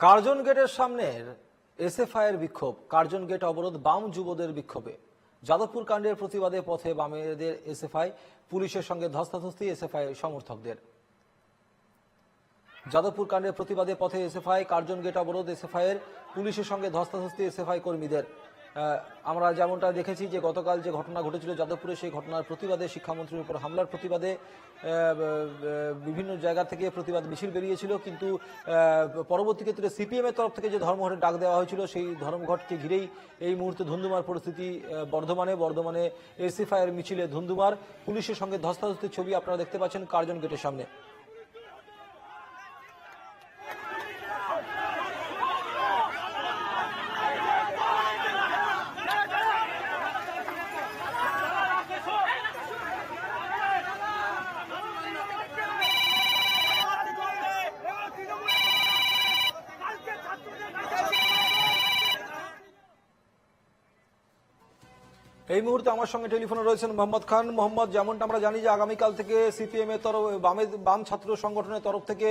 Curzon গেটের সামনের SFI এর বিক্ষোভ, কার্জন গেট অবরোধ বাম যুবদের বিক্ষোভে। যাদবপুর কাণ্ডের প্রতিবাদে পথে বামেদের এসএফআই, পুলিশের সঙ্গে ধস্তাধস্তি এসএফআই সমর্থকদের। যাদবপুর কাণ্ডের প্রতিবাদে পথে এসএফআই, কার্জন গেট অবরোধ এসএফআই এর, পুলিশের সঙ্গে ধস্তাধস্তি এসএফআই কর্মীদের। আমরা যেমনটা দেখেছি যে গতকাল যে ঘটনা ঘটেছিল যাদবপুরে, সেই ঘটনার প্রতিবাদে, শিক্ষামন্ত্রীর উপর হামলার প্রতিবাদে বিভিন্ন জায়গা থেকে প্রতিবাদ মিছিল বেরিয়েছিল, কিন্তু পরবর্তী ক্ষেত্রে সিপিএম এর তরফ থেকে যে ধর্মঘটের ডাক দেওয়া হয়েছিল, সেই ধর্মঘটকে ঘিরেই এই মুহূর্তে ধুন্ধুমার পরিস্থিতি বর্ধমানে এসএফআই এর মিছিলে ধুন্ধুমার, পুলিশের সঙ্গে ধস্তাধস্তির ছবি আপনারা দেখতে পাচ্ছেন কার্জন গেটের সামনে। এই মুহূর্তে আমার সঙ্গে টেলিফোনে রয়েছেন মোহাম্মদ খান। মোহাম্মদ, যেমনটা আমরা জানি যে আগামীকাল থেকে সিপিএম এর তরফ, বাম ছাত্র সংগঠনের তরফ থেকে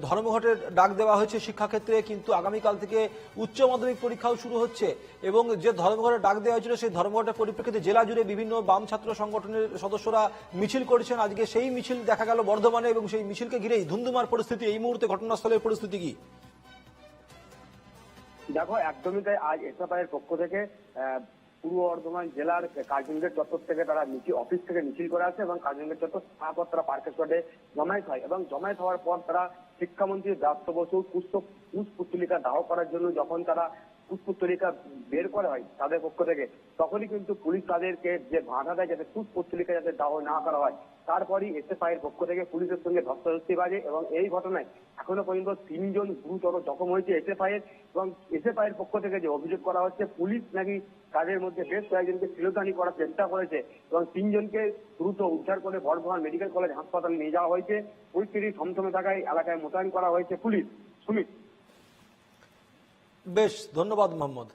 ধর্মঘটের ডাক দেওয়া হয়েছে শিক্ষাক্ষেত্রে, কিন্তু আগামীকাল থেকে উচ্চ মাধ্যমিক পরীক্ষাও শুরু হচ্ছে এবং যে ধর্মঘটের ডাক দেওয়া হয়েছিল সেই ধর্মঘটের পরিপ্রেক্ষিতে জেলা জুড়ে বিভিন্ন বাম ছাত্র সংগঠনের সদস্যরা মিছিল করেছেন। আজকে সেই মিছিল দেখা গেল বর্ধমানে এবং সেই মিছিলকে ঘিরেই ধুন্ধুমার পরিস্থিতি। এই মুহূর্তে ঘটনাস্থলের পরিস্থিতি কি? দেখো, একদমই তাই। আজ এসএফআই এর পক্ষ থেকে পূর্ব বর্ধমান জেলার কার্জনগেট চত্বর থেকে তারা অফিস থেকে মিছিল করে আসে এবং কার্জনগেট চত্বর তারপর তারা পার্কের স্পটে জমায়েত হয় এবং জমায়েত হওয়ার পর তারা শিক্ষামন্ত্রী ব্রাত্য বসুর পুষ্পতলিকা দাহ করার জন্য যখন তারা পুষ্পতলিকা বের করা হয় তাদের পক্ষ থেকে, তখনই কিন্তু পুলিশ তাদেরকে যে বাধা দেয় যাতে পুষ্পতলিকা যাতে দাহ না করা হয়। তারপরই এসএফআই এর পক্ষ থেকে পুলিশের সঙ্গে ধস্তাধস্তি বাজে এবং এই ঘটনায় এখনো পর্যন্ত 3 জন গুরুতর জখম হয়েছে এসএফআই এর। এবং এসএফআই এর পক্ষ থেকে যে অভিযোগ করা হচ্ছে, পুলিশ নাকি তাদের মধ্যে বেশ কয়েকজনকে শিরোধানি করার চেষ্টা করেছে এবং 3 জনকে দ্রুত উদ্ধার করে বর্ধমান মেডিকেল কলেজ হাসপাতালে নিয়ে যাওয়া হয়েছে। পরিস্থিতি থমথমে থাকায় এলাকায় মোতায়েন করা হয়েছে পুলিশ। সুমিত, বেশ, ধন্যবাদ মোহাম্মদ।